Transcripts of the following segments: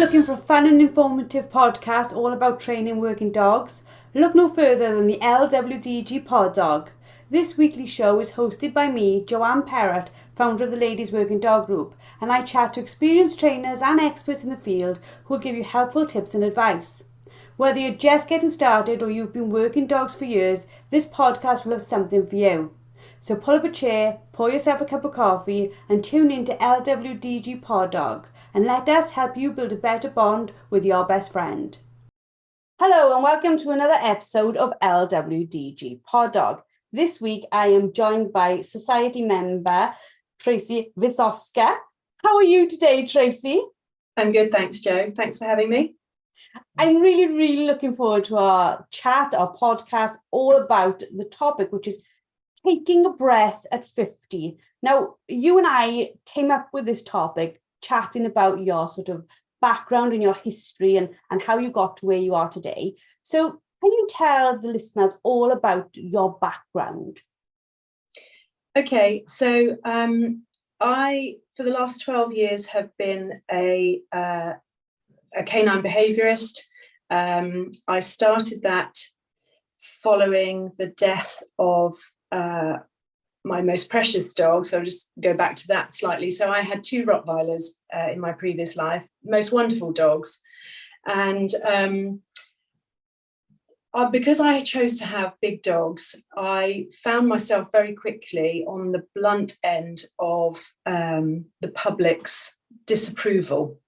Looking for a fun and informative podcast all about training working dogs? Look no further than the LWDG Pod Dog. This weekly show is hosted by me, Joanne Perrott, founder of the Ladies Working Dog Group, and I chat to experienced trainers and experts in the field who will give you helpful tips and advice. Whether you're just getting started or you've been working dogs for years, this podcast will have something for you. So pull up a chair, pour yourself a cup of coffee and tune in to LWDG Pod Dog, and let us help you build a better bond with your best friend. Hello and welcome to another episode of LWDG Pod Dog. This week I am joined by Society member Tracy Wisoska. How are you today, Tracy? I'm good, thanks, Jo. Thanks for having me. I'm really looking forward to our chat, our podcast, all about the topic, which is taking a breath at 50. Now, you and I came up with this topic chatting about your sort of background and your history and how you got to where you are today. So can you tell the listeners all about your background? Okay, so I, for the last 12 years, have been a canine behaviourist. I started that following the death of my most precious dog, so I'll just go back to that slightly. So I had two Rottweilers in my previous life, most wonderful dogs, and because I chose to have big dogs, I found myself very quickly on the blunt end of the public's disapproval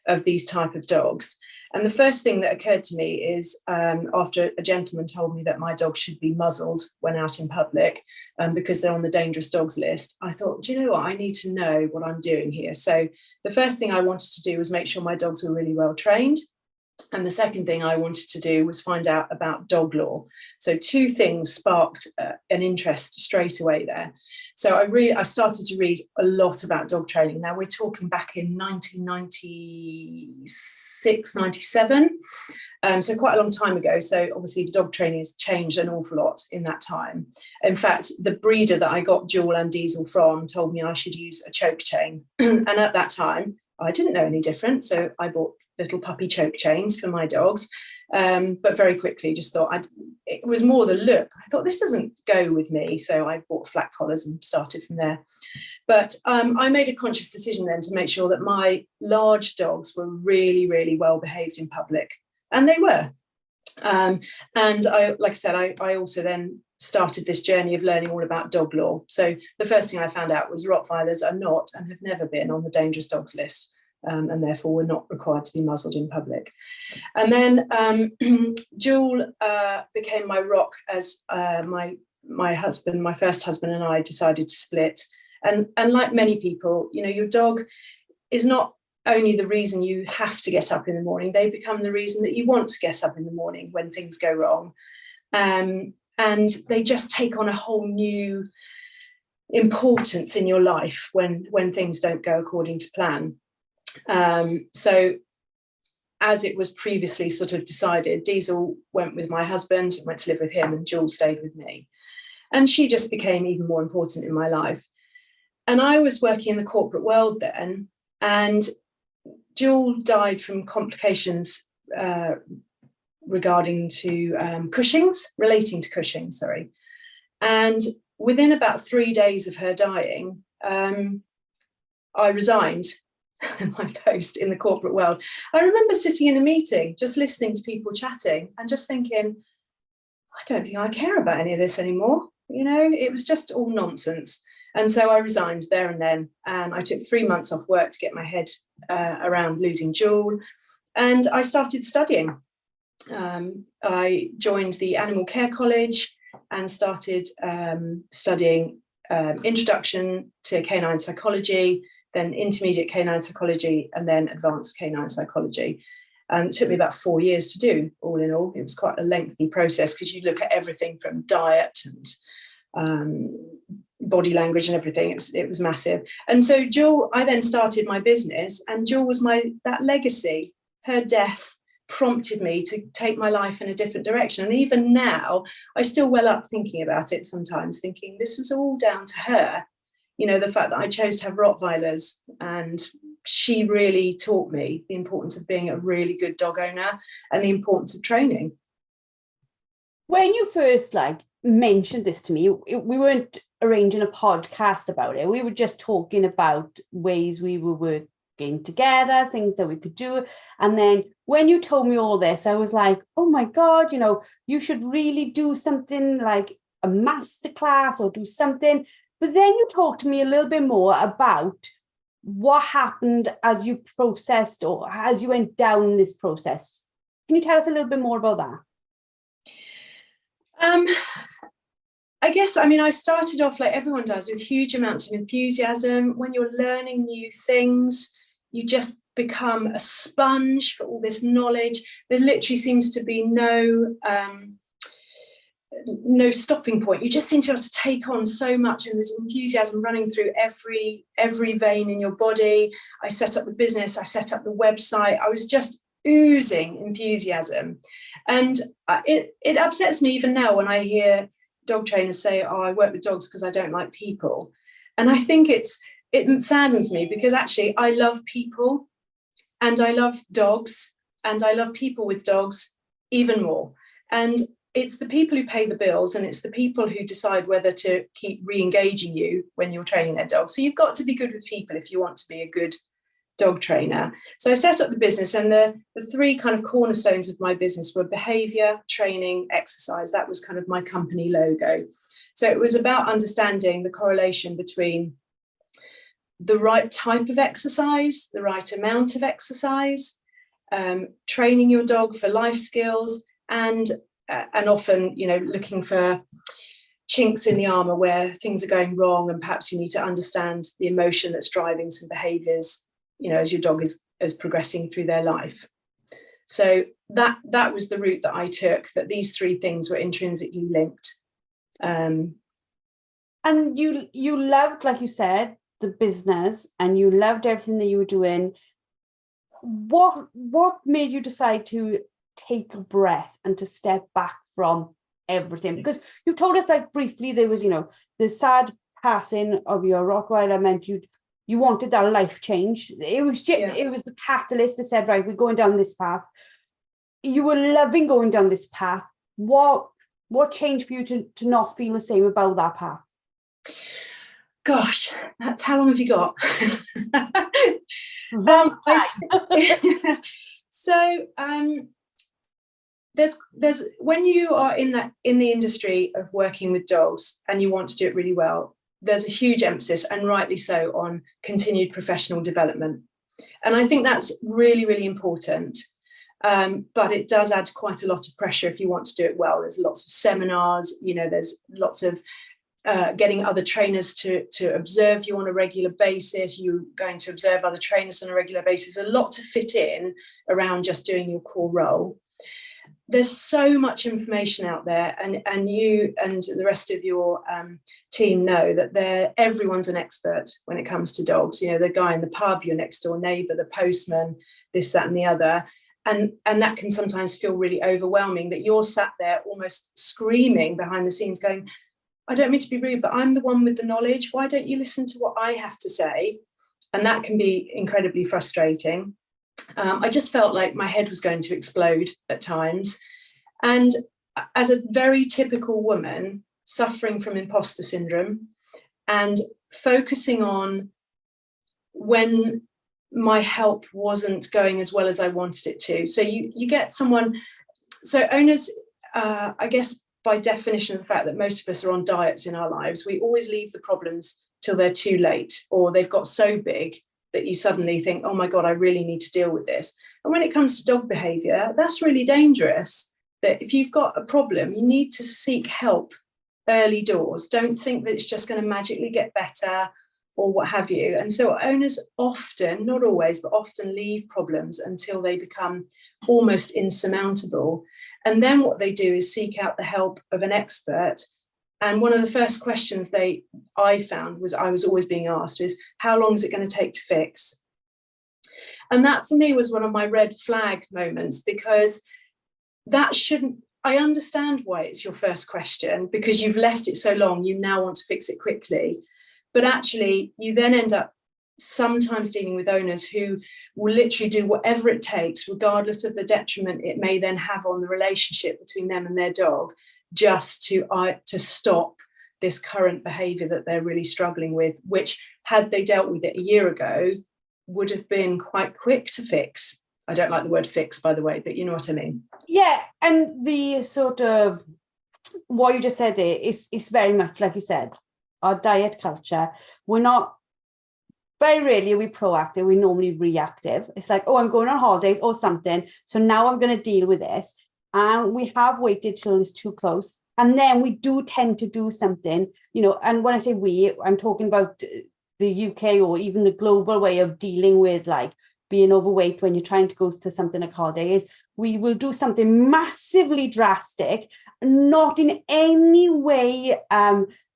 of these type of dogs. And the first thing that occurred to me is after a gentleman told me that my dog should be muzzled when out in public because they're on the dangerous dogs list, I thought, do you know what? I need to know what I'm doing here. So the first thing I wanted to do was make sure my dogs were really well trained. And the second thing I wanted to do was find out about dog law. So two things sparked an interest straight away there. So I started to read a lot about dog training. Now we're talking back in 1996, 97. So quite a long time ago. So obviously the dog training has changed an awful lot in that time. In fact, the breeder that I got Jewel and Diesel from told me I should use a choke chain. And at that time, I didn't know any different. So I bought little puppy choke chains for my dogs, but very quickly just thought it was more the look. I thought this doesn't go with me, so I bought flat collars and started from there. But I made a conscious decision then to make sure that my large dogs were really well behaved in public, and they were. And I, like I said, I also then started this journey of learning all about dog law. So the first thing I found out was Rottweilers are not and have never been on the dangerous dogs list. And therefore were not required to be muzzled in public. And then Jewel became my rock as my husband, my first husband, and I decided to split. And like many people, you know, your dog is not only the reason you have to get up in the morning, they become the reason that you want to get up in the morning when things go wrong. And they just take on a whole new importance in your life when things don't go according to plan. So as it was previously sort of decided, Diesel went with my husband, went to live with him, and Jewel stayed with me. And she just became even more important in my life. And I was working in the corporate world then, and Jewel died from complications relating to Cushing's, sorry. And within about 3 days of her dying, I resigned my post in the corporate world. I remember sitting in a meeting, just listening to people chatting and just thinking, I don't think I care about any of this anymore. You know, it was just all nonsense. And so I resigned there and then, and I took 3 months off work to get my head around losing Jewel, and I started studying. I joined the Animal Care College and started studying introduction to canine psychology, then intermediate canine psychology, and then advanced canine psychology. And it took me about 4 years to do, all in all. It was quite a lengthy process because you look at everything from diet and body language and everything. It was massive. And so Jewel, I then started my business, and Jewel was that legacy. Her death prompted me to take my life in a different direction. And even now, I still well up thinking about it sometimes, thinking this was all down to her. You know, the fact that I chose to have Rottweilers, and she really taught me the importance of being a really good dog owner and the importance of training. When you first mentioned this to me, we weren't arranging a podcast about it. We were just talking about ways we were working together, things that we could do. And then when you told me all this, I was like, oh my God, you should really do something like a masterclass or do something. But then you talked to me a little bit more about what happened as you processed or as you went down this process. Can you tell us a little bit more about that? I guess, I started off like everyone does, with huge amounts of enthusiasm. When you're learning new things, you just become a sponge for all this knowledge. There literally seems to be no stopping point. You just seem to be able to take on so much, and there's enthusiasm running through every vein in your body. I set up the business, I set up the website. I was just oozing enthusiasm. And it upsets me even now when I hear dog trainers say, oh, I work with dogs because I don't like people. And I think it saddens me, because actually I love people and I love dogs and I love people with dogs even more. And it's the people who pay the bills, and it's the people who decide whether to keep re-engaging you when you're training their dog. So you've got to be good with people if you want to be a good dog trainer. So I set up the business, and the three kind of cornerstones of my business were behavior, training, exercise. That was kind of my company logo. So it was about understanding the correlation between the right type of exercise, the right amount of exercise, training your dog for life skills, and often, looking for chinks in the armor where things are going wrong, and perhaps you need to understand the emotion that's driving some behaviors, as your dog is progressing through their life. So that was the route that I took, that these three things were intrinsically linked. And you loved, like you said, the business, and you loved everything that you were doing. What made you decide to take a breath and to step back from everything? Because you told us briefly there was, the sad passing of your Rottweiler meant you wanted that life change. It was it was the catalyst that said, right, we're going down this path. You were loving going down this path. What changed for you to not feel the same about that path? Gosh, that's how long have you got? Long time. So there's when you are in the industry of working with dogs and you want to do it really well, there's a huge emphasis, and rightly so, on continued professional development. And I think that's really, really important. But it does add quite a lot of pressure if you want to do it well. There's lots of seminars, there's lots of getting other trainers to observe you on a regular basis. You're going to observe other trainers on a regular basis. A lot to fit in around just doing your core role. There's so much information out there, and you and the rest of your team know that everyone's an expert when it comes to dogs. The guy in the pub, your next door neighbour, the postman, this, that, and the other. And that can sometimes feel really overwhelming, that you're sat there almost screaming behind the scenes going, I don't mean to be rude, but I'm the one with the knowledge. Why don't you listen to what I have to say? And that can be incredibly frustrating. I just felt like my head was going to explode at times. And as a very typical woman suffering from imposter syndrome and focusing on when my help wasn't going as well as I wanted it to. So you get someone, so owners, I guess by definition of the fact that most of us are on diets in our lives, we always leave the problems till they're too late, or they've got so big that you suddenly think, oh my God, I really need to deal with this. And when it comes to dog behavior, that's really dangerous. That if you've got a problem, you need to seek help early doors. Don't think that it's just going to magically get better or what have you. And so owners often, not always, but often leave problems until they become almost insurmountable. And then what they do is seek out the help of an expert. And one of the first questions I found was, I was always being asked, is how long is it going to take to fix? And that for me was one of my red flag moments, because that shouldn't, I understand why it's your first question, because you've left it so long, you now want to fix it quickly. But actually, you then end up sometimes dealing with owners who will literally do whatever it takes, regardless of the detriment it may then have on the relationship between them and their dog, just to stop this current behaviour that they're really struggling with, which, had they dealt with it a year ago, would have been quite quick to fix. I don't like the word fix, by the way, but you know what I mean. Yeah, and the sort of what you just said there is very much like you said, our diet culture. We're not, very rarely are we proactive, we're normally reactive. It's like, oh, I'm going on holidays or something, so now I'm going to deal with this. And we have waited till it's too close. And then we do tend to do something, and when I say we, I'm talking about the UK or even the global way of dealing with like being overweight when you're trying to go to something like holidays. We will do something massively drastic, not in any way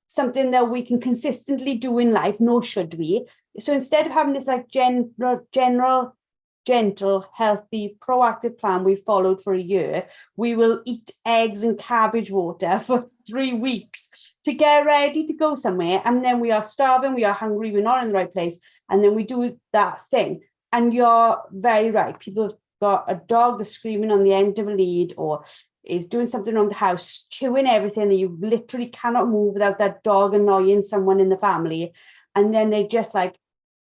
something that we can consistently do in life, nor should we. So instead of having this like general, gentle, healthy, proactive plan we followed for a year, we will eat eggs and cabbage water for 3 weeks to get ready to go somewhere. And then we are starving, we are hungry, we're not in the right place. And then we do that thing. And you're very right. People have got a dog that's screaming on the end of a lead, or is doing something around the house, chewing everything, that you literally cannot move without that dog annoying someone in the family. And then they just like,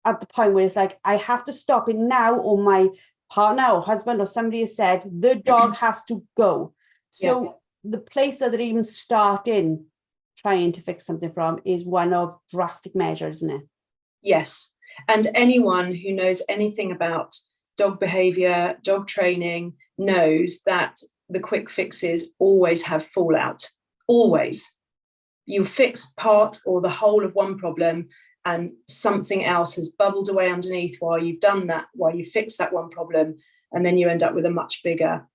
at the point where it's like, I have to stop it now, or my partner or husband or somebody has said the dog has to go. So the place that they're even starting trying to fix something from is one of drastic measures, isn't it? Yes. And anyone who knows anything about dog behaviour, dog training, knows that the quick fixes always have fallout. Always. You fix part or the whole of one problem, and something else has bubbled away underneath while you've done that, while you fix that one problem, and then you end up with a much bigger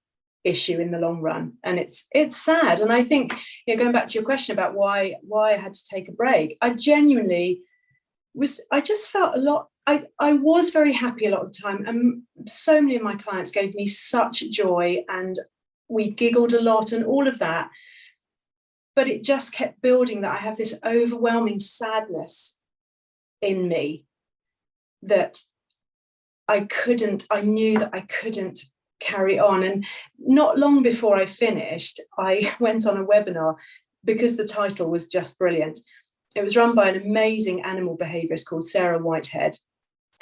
issue in the long run. And it's sad. And I think, going back to your question about why I had to take a break, I genuinely just felt a lot. I was very happy a lot of the time, and so many of my clients gave me such joy, and we giggled a lot and all of that. But it just kept building, that I have this overwhelming sadness in me that I knew that I couldn't carry on. And not long before I finished, I went on a webinar, because the title was just brilliant. It was run by an amazing animal behaviourist called Sarah Whitehead,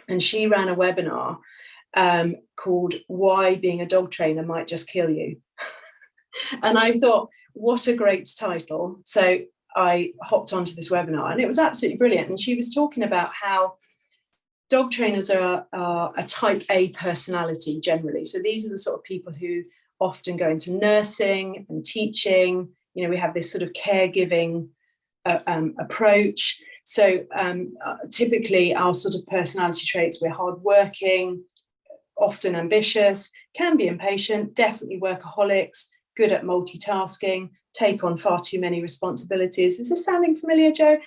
and she ran a webinar called Why Being a Dog Trainer Might Just Kill You. And I thought, what a great title. So I hopped onto this webinar, and it was absolutely brilliant. And she was talking about how dog trainers are a type A personality generally. So these are the sort of people who often go into nursing and teaching. We have this sort of caregiving approach. So typically our sort of personality traits, we're hardworking, often ambitious, can be impatient, definitely workaholics, good at multitasking, take on far too many responsibilities. Is this sounding familiar, Joe?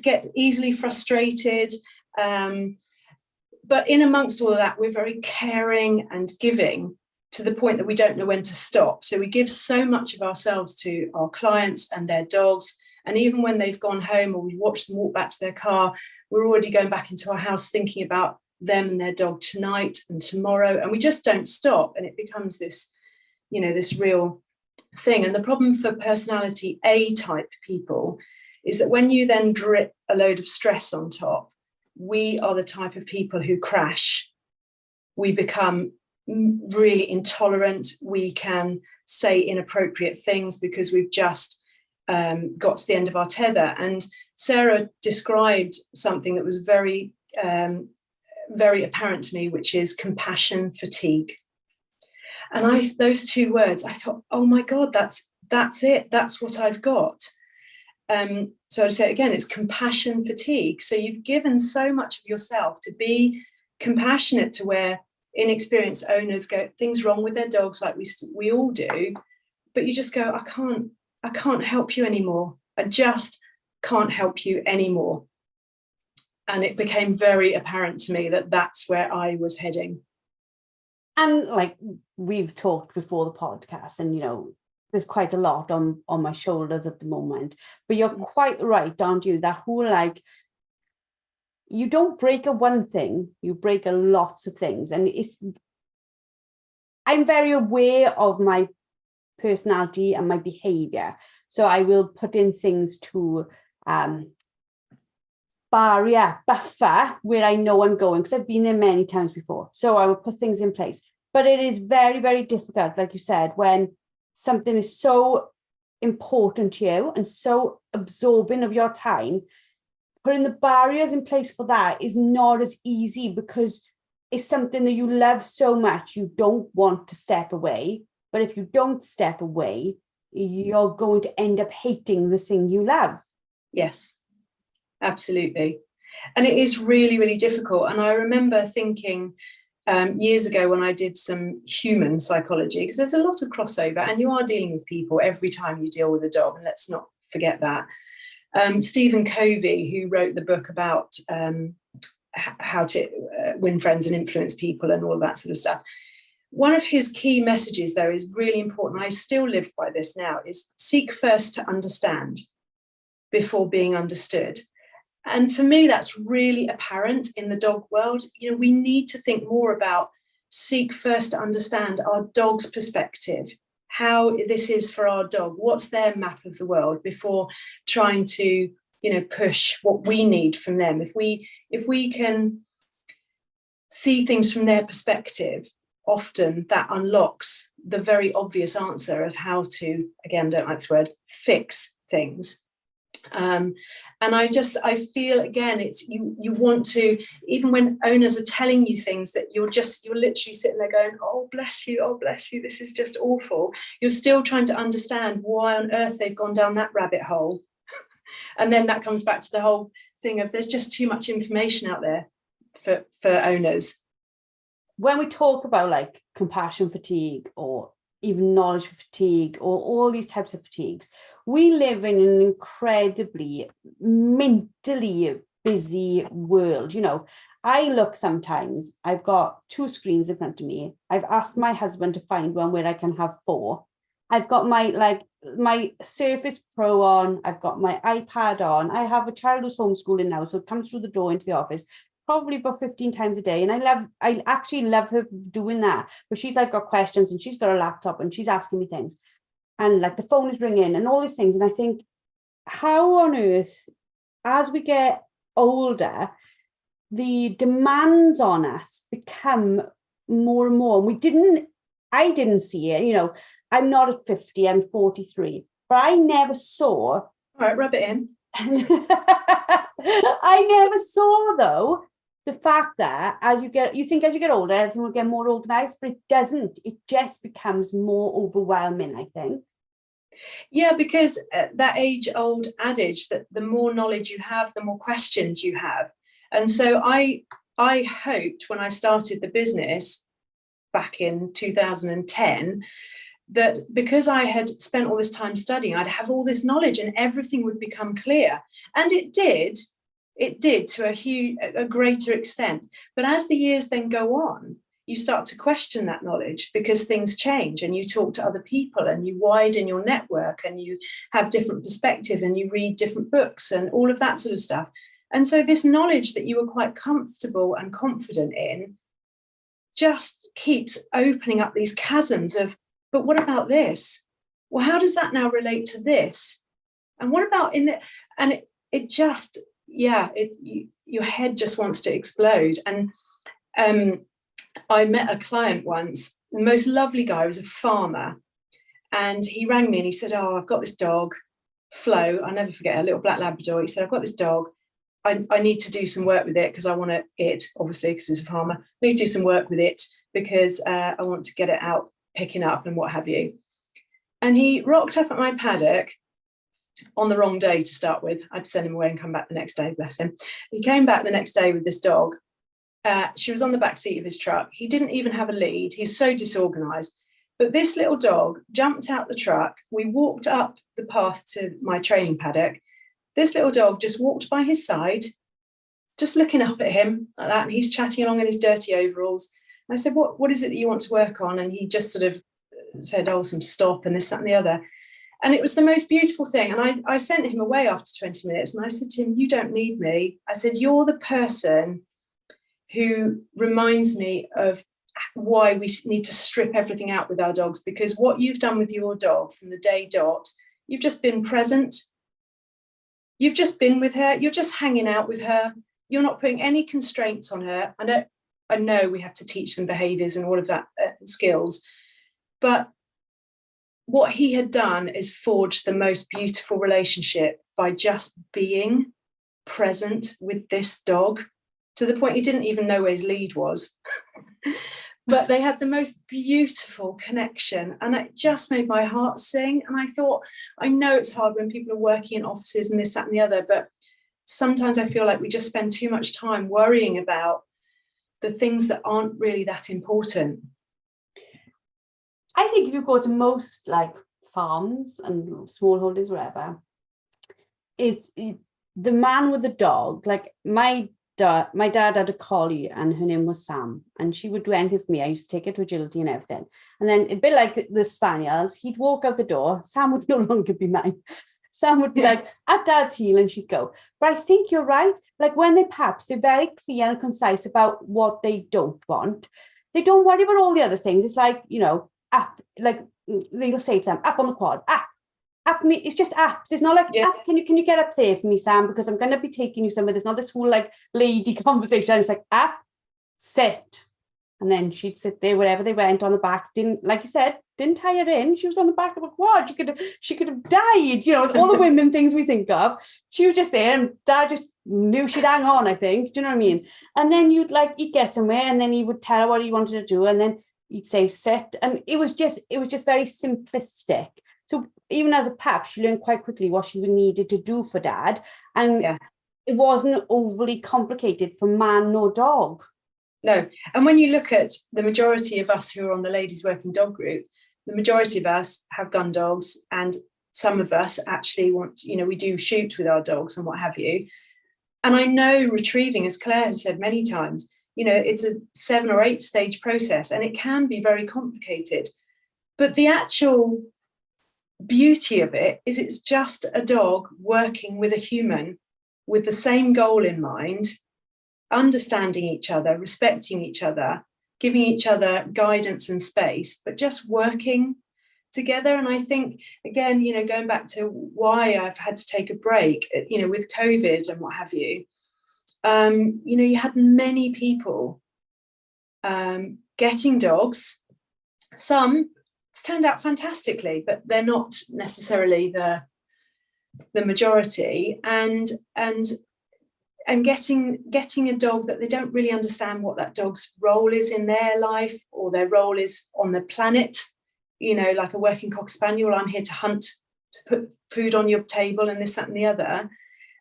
Get easily frustrated. But in amongst all of that, we're very caring and giving, to the point that we don't know when to stop. So we give so much of ourselves to our clients and their dogs. And even when they've gone home or we've watched them walk back to their car, we're already going back into our house thinking about them and their dog tonight and tomorrow. And we just don't stop. And it becomes this, this real thing. And the problem for personality A type people is that when you then drip a load of stress on top, we are the type of people who crash. We become really intolerant. We can say inappropriate things because we've just got to the end of our tether. And Sarah described something that was very, very apparent to me, which is compassion fatigue. And those two words, I thought, oh my God, that's it. That's what I've got. So I'd say again, it's compassion fatigue. So you've given so much of yourself to be compassionate, to where inexperienced owners go, things wrong with their dogs, like we all do, but you just go, I can't help you anymore. I just can't help you anymore. And it became very apparent to me that that's where I was heading. And like we've talked before the podcast, and there's quite a lot on my shoulders at the moment. But you're quite right, aren't you? That whole like, you don't break a one thing, you break a lots of things. And I'm very aware of my personality and my behavior. So I will put in things to buffer where I know I'm going, because I've been there many times before. So I will put things in place. But it is very, very difficult, like you said, when something is so important to you and so absorbing of your time. Putting the barriers in place for that is not as easy, because it's something that you love so much, you don't want to step away. But if you don't step away, you're going to end up hating the thing you love. Yes, absolutely. And it is really, really difficult. And I remember thinking years ago when I did some human psychology, because there's a lot of crossover and you are dealing with people every time you deal with a dog. And let's not forget that. Stephen Covey, who wrote the book about how to win friends and influence people and all that sort of stuff. One of his key messages, though, is really important. I still live by this now, is seek first to understand before being understood. And for me, that's really apparent in the dog world. We need to think more about seek first to understand our dog's perspective, how this is for our dog, what's their map of the world, before trying to, push what we need from them. If we can see things from their perspective, often that unlocks the very obvious answer of how to, again, don't like this word, fix things. And I feel, again, it's you want to, even when owners are telling you things that you're literally sitting there going, oh bless you, this is just awful, you're still trying to understand why on earth they've gone down that rabbit hole. And then that comes back to the whole thing of there's just too much information out there for owners. When we talk about like compassion fatigue or even knowledge fatigue or all these types of fatigues, we live in an incredibly mentally busy world. I look sometimes, I've got 2 screens in front of me. I've asked my husband to find one where I can have 4. I've got my Surface Pro on, I've got my iPad on. I have a child who's homeschooling now, so it comes through the door into the office probably about 15 times a day. And I actually love her doing that. But she's like got questions and she's got a laptop and she's asking me things. And like the phone is ringing and all these things. And I think, how on earth, as we get older, the demands on us become more and more. I didn't see it, I'm not at 50, I'm 43, but I never saw. All right, rub it in. I never saw, though, the fact that as you get older, everything will get more organized, but it doesn't. It just becomes more overwhelming, I think. Yeah, because that age-old adage that the more knowledge you have, the more questions you have. And so I hoped when I started the business back in 2010 that because I had spent all this time studying, I'd have all this knowledge and everything would become clear. And it did to a greater extent. But as the years then go on, you start to question that knowledge because things change and you talk to other people and you widen your network and you have different perspective and you read different books and all of that sort of stuff. And so this knowledge that you were quite comfortable and confident in just keeps opening up these chasms of, but what about this? Well, how does that now relate to this? And what about and it just, your head just wants to explode. And I met a client once, the most lovely guy, was a farmer. And he rang me and he said, oh, I've got this dog, Flo, I'll never forget, a little black Labrador. He said, I've got this dog. I need to do some work with it because I want it, obviously, because he's a farmer. I need to do some work with it because I want to get it out picking up and what have you. And he rocked up at my paddock on the wrong day to start with. I'd send him away and come back the next day, bless him. He came back the next day with this dog. She was on the back seat of his truck. He didn't even have a lead. He's so disorganized. But this little dog jumped out the truck. We walked up the path to my training paddock. This little dog just walked by his side, just looking up at him like that, and he's chatting along in his dirty overalls. And I said, what is it that you want to work on? And he just sort of said, oh, some stop and this, that, and the other. And it was the most beautiful thing. And I sent him away after 20 minutes, and I said to him, you don't need me. I said, you're the person who reminds me of why we need to strip everything out with our dogs, because what you've done with your dog from the day dot, you've just been present. You've just been with her. You're just hanging out with her. You're not putting any constraints on her. I know we have to teach them behaviours and all of that skills, but what he had done is forged the most beautiful relationship by just being present with this dog, to the point he didn't even know where his lead was. But they had the most beautiful connection, and it just made my heart sing. And I thought, I know it's hard when people are working in offices and this, that, and the other, but sometimes I feel like we just spend too much time worrying about the things that aren't really that important. I think if you go to most like farms and smallholders, wherever, the man with the dog. Like my dad had a collie, and her name was Sam, and she would do anything for me. I used to take her to agility and everything. And then a bit like the spaniels, he'd walk out the door. Sam would no longer be mine. Sam would be like at dad's heel, and she'd go. But I think you're right. Like when they paps, they're very clear and concise about what they don't want. They don't worry about all the other things. It's like, up, like they'll say to them, up on the quad, up me. It's just up. There's not like, up, can you get up there for me, Sam? Because I'm going to be taking you somewhere. There's not this whole like lady conversation. It's like, up, sit. And then she'd sit there wherever they went on the back. Didn't, like you said, didn't tie her in. She was on the back of a quad. She could have died, all the women things we think of. She was just there, and dad just knew she'd hang on, I think. Do you know what I mean? And then you'd get somewhere, and then he would tell her what he wanted to do, and then he'd say sit. And it was just very simplistic. So even as a pap, she learned quite quickly what she needed to do for dad. And it wasn't overly complicated for man nor dog. No. And when you look at the majority of us who are on the ladies working dog group, the majority of us have gun dogs, and some of us actually want, we do shoot with our dogs and what have you. And I know retrieving, as Claire has said many times, it's a 7 or 8 stage process, and it can be very complicated. But the actual beauty of it is it's just a dog working with a human with the same goal in mind, understanding each other, respecting each other, giving each other guidance and space, but just working together. And I think, again, going back to why I've had to take a break, with COVID and what have you, you had many people getting dogs. Some turned out fantastically, but they're not necessarily the majority. And getting a dog that they don't really understand what that dog's role is in their life, or their role is on the planet, like a working cocker spaniel. I'm here to hunt, to put food on your table and this, that, and the other.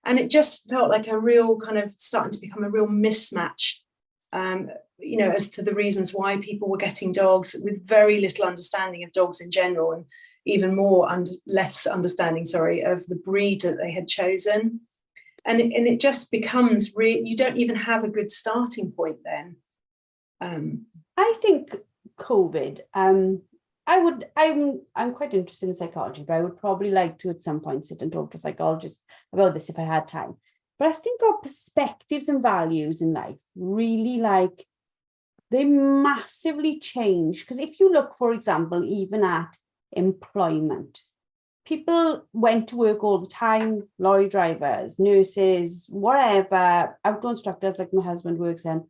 And it just felt like a real kind of starting to become a real mismatch, as to the reasons why people were getting dogs with very little understanding of dogs in general, and even less understanding, of the breed that they had chosen. And it just becomes you don't even have a good starting point then. I think COVID, I'm quite interested in psychology, but I would probably like to at some point sit and talk to a psychologist about this if I had time. But I think our perspectives and values in life really they massively change. Because if you look, for example, even at employment, people went to work all the time, lorry drivers, nurses, whatever, outdoor instructors like my husband works in,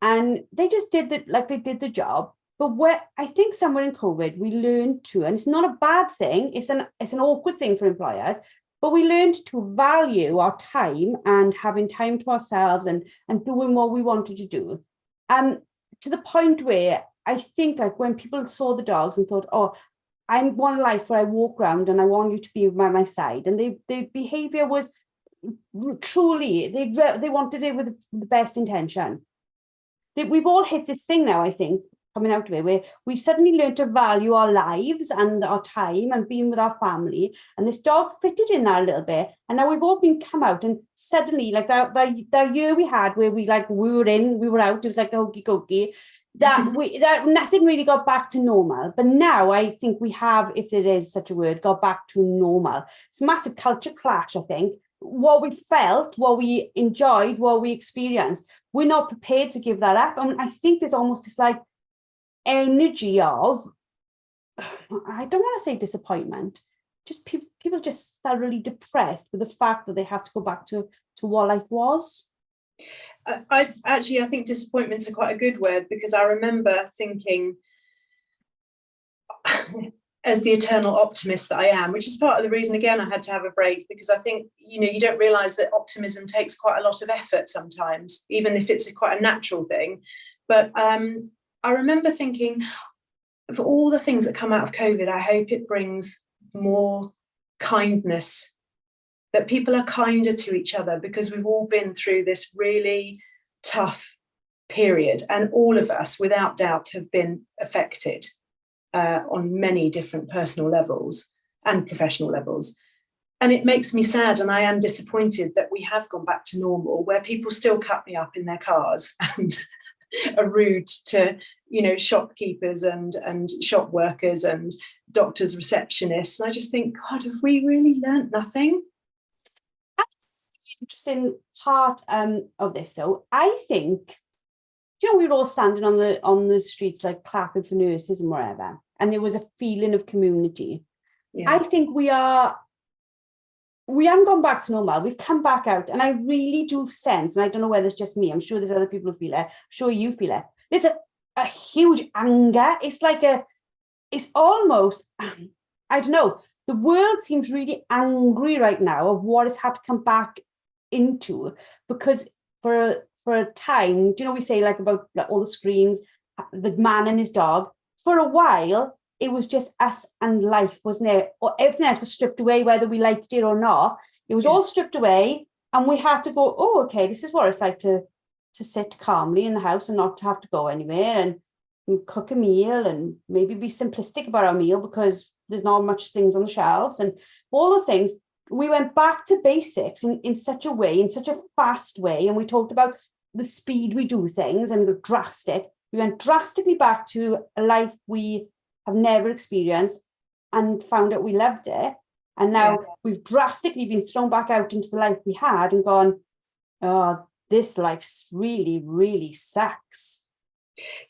and they just did they did the job. But I think somewhere in COVID, we learned to, and it's not a bad thing, it's an awkward thing for employers, but we learned to value our time and having time to ourselves and doing what we wanted to do. To the point where I think when people saw the dogs and thought, oh, I want a life where I walk around and I want you to be by my side. And their behavior was truly, they wanted it with the best intention. We've all hit this thing now, I think, coming out of it, where we suddenly learned to value our lives and our time and being with our family. And this dog fitted in that a little bit. And now we've all been come out, and suddenly, like that year we had where we were in, we were out, it was like the hokey cokey, that nothing really got back to normal. But now I think we have, if there is such a word, got back to normal. It's a massive culture clash, I think. What we felt, what we enjoyed, what we experienced, we're not prepared to give that up. And I think there's almost this like energy of, I don't want to say disappointment, just people just thoroughly depressed with the fact that they have to go back to what life was. I think disappointment's are quite a good word, because I remember thinking, as the eternal optimist that I am, which is part of the reason, again, I had to have a break, because I think, you don't realise that optimism takes quite a lot of effort sometimes, even if it's quite a natural thing. But I remember thinking, for all the things that come out of COVID, I hope it brings more kindness, that people are kinder to each other, because we've all been through this really tough period, and all of us, without doubt, have been affected on many different personal levels and professional levels. And it makes me sad, and I am disappointed that we have gone back to normal, where people still cut me up in their cars and are rude to, shopkeepers and shop workers and doctors, receptionists. And I just think, God, have we really learnt nothing? Interesting part of this, though. I think, we were all standing on the streets, like clapping for nurses and wherever, and there was a feeling of community. Yeah. I think we haven't gone back to normal. We've come back out, and I really do sense, and I don't know whether it's just me, I'm sure there's other people who feel it, I'm sure you feel it, there's a huge anger. It's like it's almost, I don't know, the world seems really angry right now of what it's had to come back into, because for a time, we say like about all the screens, the man and his dog, for a while it was just us and life, wasn't it? Or everything else was stripped away, whether we liked it or not. It was all stripped away, and we had to go, oh, okay, this is what it's like to sit calmly in the house and not to have to go anywhere, and cook a meal, and maybe be simplistic about our meal because there's not much things on the shelves and all those things. We went back to basics in such a way, in such a fast way, and we talked about the speed we do things and the drastic. We went drastically back to a life we have never experienced and found out we loved it. And now we've drastically been thrown back out into the life we had and gone, oh, this life really, really sucks.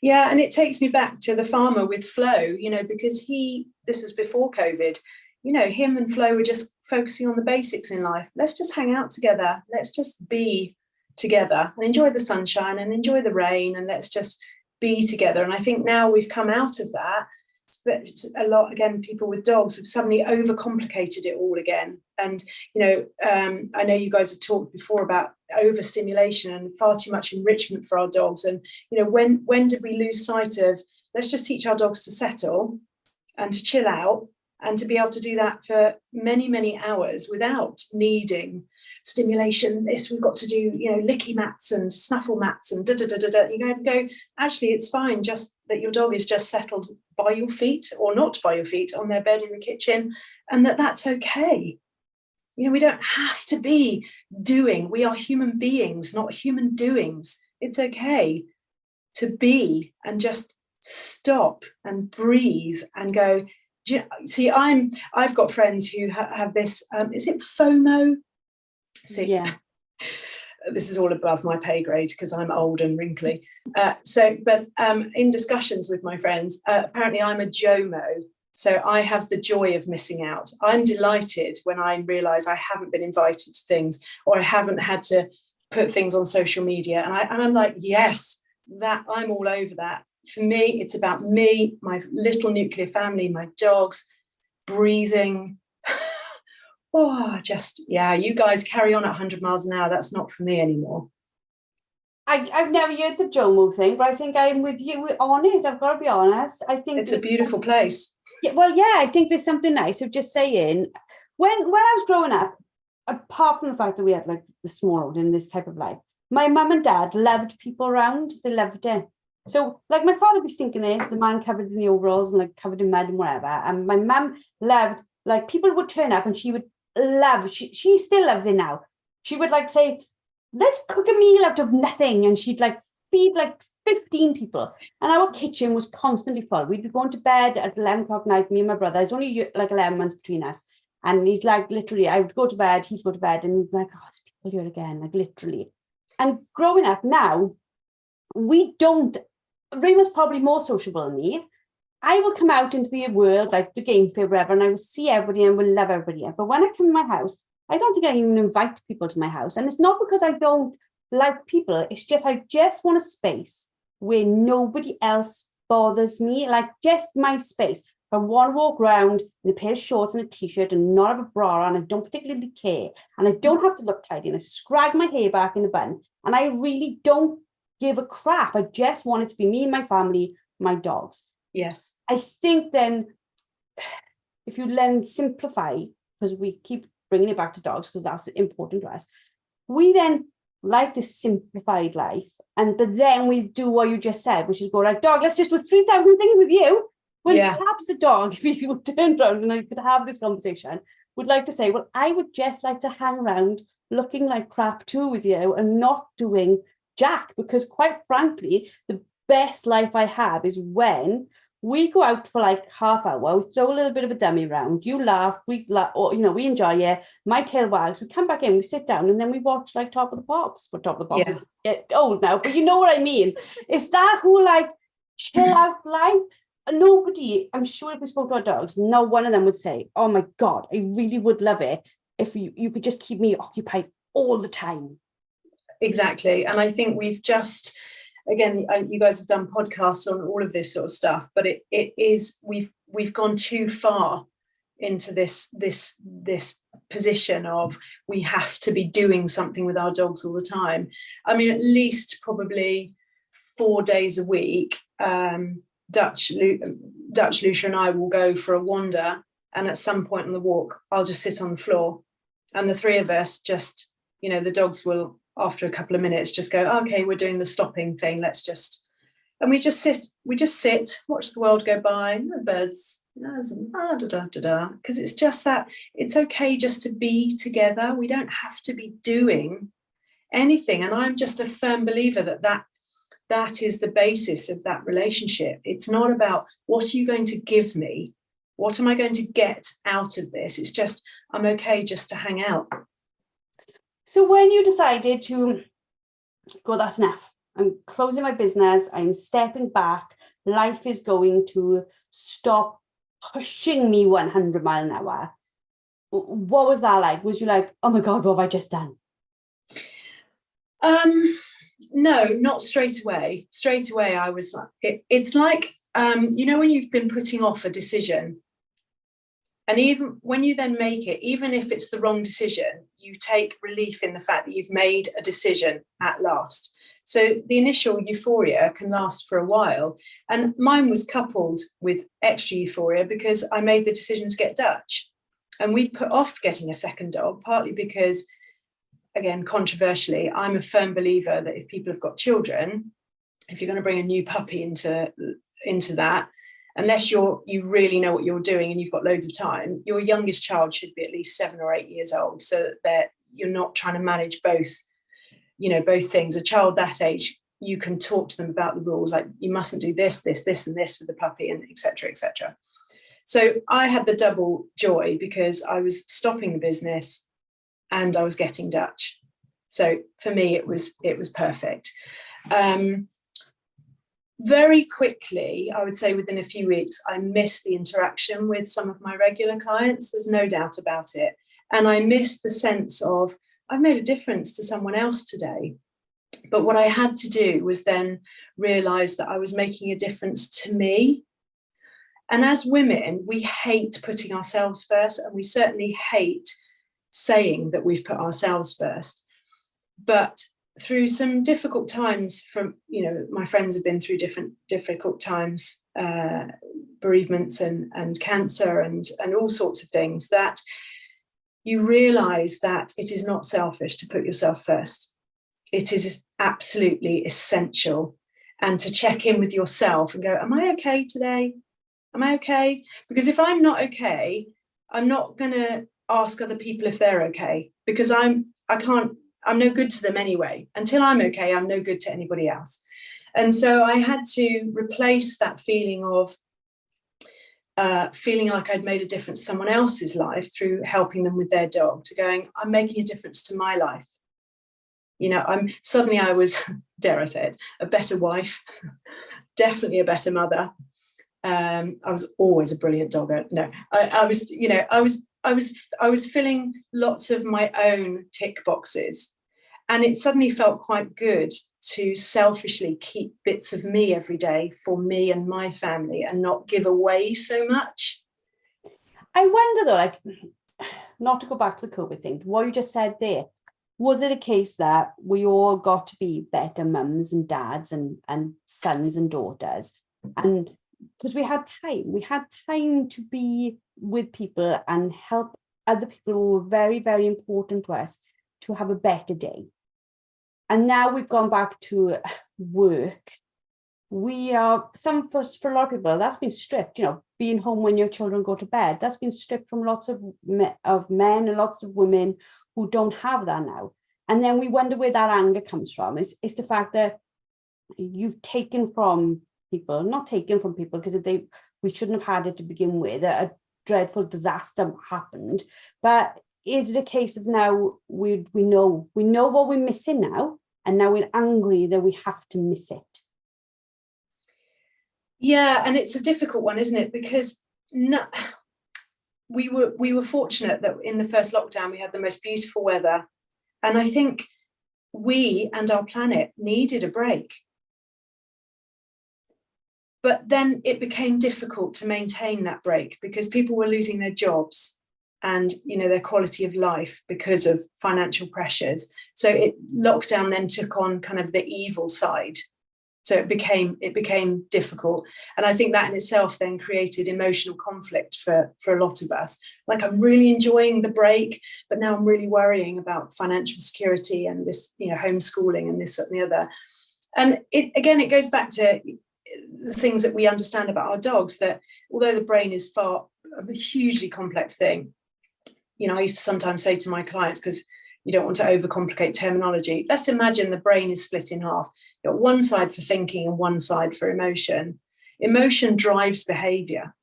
Yeah, and it takes me back to the farmer with Flo, because this was before COVID, him and Flo were just focusing on the basics in life. Let's just hang out together. Let's just be together and enjoy the sunshine and enjoy the rain, and let's just be together. And I think now we've come out of that. A lot, again, people with dogs have suddenly overcomplicated it all again. And, I know you guys have talked before about overstimulation and far too much enrichment for our dogs. And, when did we lose sight of, let's just teach our dogs to settle and to chill out, and to be able to do that for many, many hours without needing stimulation. We've got to do, licky mats and snuffle mats and da-da-da-da-da. You go, actually, it's fine just that your dog is just settled by your feet or not by your feet on their bed in the kitchen, and that's okay. We don't have to be doing. We are human beings, not human doings. It's okay to be and just stop and breathe and go. See, I've got friends who have this, is it FOMO? So, yeah, this is all above my pay grade because I'm old and wrinkly. But in discussions with my friends, apparently I'm a JOMO. So I have the joy of missing out. I'm delighted when I realise I haven't been invited to things, or I haven't had to put things on social media. And I'm like, yes, that I'm all over that. For me, it's about me, my little nuclear family, my dogs, breathing. You guys carry on at 100 miles an hour. That's not for me anymore. I've never heard the JOMO thing, but I think I'm with you on it. I've got to be honest. I think it's a beautiful place. Yeah, well, yeah, I think there's something nice of just saying, when I was growing up, apart from the fact that we had like the small world in this type of life, my mum and dad loved people around. They loved it. So, like, my father would be sinking there, the man covered in the overalls and like covered in mud and whatever. And my mum loved, like, people would turn up and she would love, she still loves it now. She would like say, let's cook a meal out of nothing. And she'd like feed like 15 people. And our kitchen was constantly full. We'd be going to bed at 11 o'clock night, me and my brother. There's only like 11 months between us. And he's like, literally, I would go to bed, he'd go to bed, and he'd be like, oh, there's people here again, like literally. And growing up now, we don't, Raymond's probably more sociable than me. I will come out into the world, like the game fair, wherever, and I will see everybody and will love everybody. But when I come to my house, I don't think I even invite people to my house. And it's not because I don't like people. It's just, I just want a space where nobody else bothers me, like just my space. I want to walk around in a pair of shorts and a t-shirt and not have a bra on. I don't particularly care. And I don't have to look tidy. And I scrag my hair back in a bun. And I really don't give a crap. I just want it to be me and my family, my dogs. Yes. I think then if you then simplify, because we keep bringing it back to dogs because that's important to us, we then like this simplified life. But then we do what you just said, which is go like, dog, let's just do 3,000 things with you. Well, perhaps the dog, if you turned around and I could have this conversation, would like to say, well, I would just like to hang around looking like crap too with you and not doing jack, because quite frankly, the best life I have is when we go out for like half hour, we throw a little bit of a dummy around, you laugh, we laugh, or we enjoy it, my tail wags, we come back in, we sit down, and then we watch like Top of the Pops. But Top of the Pops is get old now, but you know what I mean. It's that whole like chill out life. Nobody, I'm sure if we spoke to our dogs, no one of them would say, oh my God, I really would love it if you could just keep me occupied all the time. Exactly. And I think we've just, again, you guys have done podcasts on all of this sort of stuff, but it is, we've gone too far into this position of we have to be doing something with our dogs all the time. I mean, at least probably 4 days a week, Dutch, Lucia and I will go for a wander, and at some point on the walk, I'll just sit on the floor, and the three of us just, the dogs will, after a couple of minutes, just go, okay, we're doing the stopping thing. And we just sit, watch the world go by, the birds, because it's just that it's okay just to be together. We don't have to be doing anything. And I'm just a firm believer that is the basis of that relationship. It's not about what are you going to give me? What am I going to get out of this? It's just, I'm okay just to hang out. So when you decided to go, that's enough, I'm closing my business, I'm stepping back, life is going to stop pushing me 100 miles an hour. What was that like? Was you like, oh my God, what have I just done? No, not straight away. Straight away, I was like, it's like, when you've been putting off a decision, and even when you then make it, even if it's the wrong decision, you take relief in the fact that you've made a decision at last. So the initial euphoria can last for a while. And mine was coupled with extra euphoria because I made the decision to get Dutch. And we put off getting a second dog, partly because, again, controversially, I'm a firm believer that if people have got children, if you're going to bring a new puppy into that, unless you really know what you're doing and you've got loads of time, your youngest child should be at least 7 or 8 years old, so that you're not trying to manage both things. A child that age, you can talk to them about the rules, like you mustn't do this, and this with the puppy, and etc., etc. So I had the double joy because I was stopping the business and I was getting Dutch. So for me, it was perfect. Very quickly, I would say within a few weeks, I missed the interaction with some of my regular clients. There's no doubt about it. And I missed the sense of, I've made a difference to someone else today. But what I had to do was then realize that I was making a difference to me. And as women, we hate putting ourselves first, and we certainly hate saying that we've put ourselves first. But through some difficult times, my friends have been through difficult times, bereavements and cancer and all sorts of things, that you realize that it is not selfish to put yourself first. It is absolutely essential. and to check in with yourself and go, am I okay today? Am I okay? Because if I'm not okay, I'm not going to ask other people if they're okay, because I'm no good to them anyway. Until I'm okay, I'm no good to anybody else. And so I had to replace that feeling of feeling like I'd made a difference to someone else's life through helping them with their dog, to going, I'm making a difference to my life. You know, I was, dare I say it, a better wife, definitely a better mother. I was always a brilliant dogger. No, I was filling lots of my own tick boxes, and it suddenly felt quite good to selfishly keep bits of me every day for me and my family and not give away so much. I wonder though, like, not to go back to the COVID thing, what you just said there, was it a case that we all got to be better mums and dads and sons and daughters? And because we had time to be with people and help other people who were very, very important to us to have a better day. And now we've gone back to work. We are, for a lot of people, that's been stripped, you know, being home when your children go to bed, that's been stripped from lots of men and lots of women who don't have that now. And then we wonder where that anger comes from. It's the fact that you've taken from people, not taken from people because we shouldn't have had it to begin with. A dreadful disaster happened. But is it a case of now we know what we're missing now, and now we're angry that we have to miss it? Yeah, and it's a difficult one, isn't it? Because we were fortunate that in the first lockdown we had the most beautiful weather, and I think we and our planet needed a break. But then it became difficult to maintain that break because people were losing their jobs and, you know, their quality of life because of financial pressures. So lockdown then took on kind of the evil side. So it became difficult. And I think that in itself then created emotional conflict for a lot of us. Like, I'm really enjoying the break, but now I'm really worrying about financial security and this, you know, homeschooling and this and the other. And it goes back to the things that we understand about our dogs, that although the brain is a hugely complex thing, you know, I used to sometimes say to my clients, because you don't want to overcomplicate terminology, let's imagine the brain is split in half. You've got one side for thinking and one side for emotion. Emotion drives behavior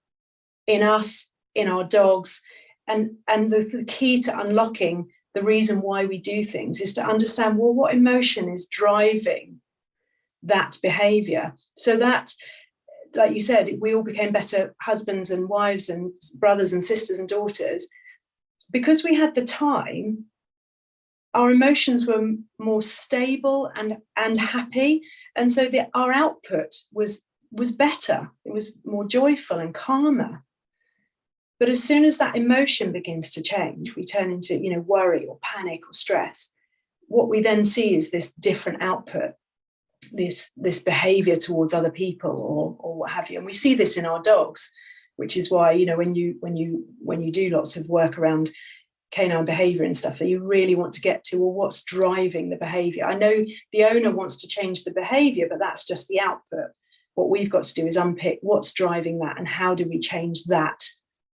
in us, in our dogs. And the key to unlocking the reason why we do things is to understand, well, what emotion is driving that behavior? So that, like you said, we all became better husbands and wives and brothers and sisters and daughters because we had the time. Our emotions were more stable and happy, and so our output was better. It was more joyful and calmer. But as soon as that emotion begins to change, we turn into, you know, worry or panic or stress. What we then see is this different output, this behavior towards other people or what have you. And we see this in our dogs, which is why, you know, when you do lots of work around canine behavior and stuff, that you really want to get to, well, what's driving the behavior? I know the owner wants to change the behavior, but that's just the output. What we've got to do is unpick what's driving that and how do we change that,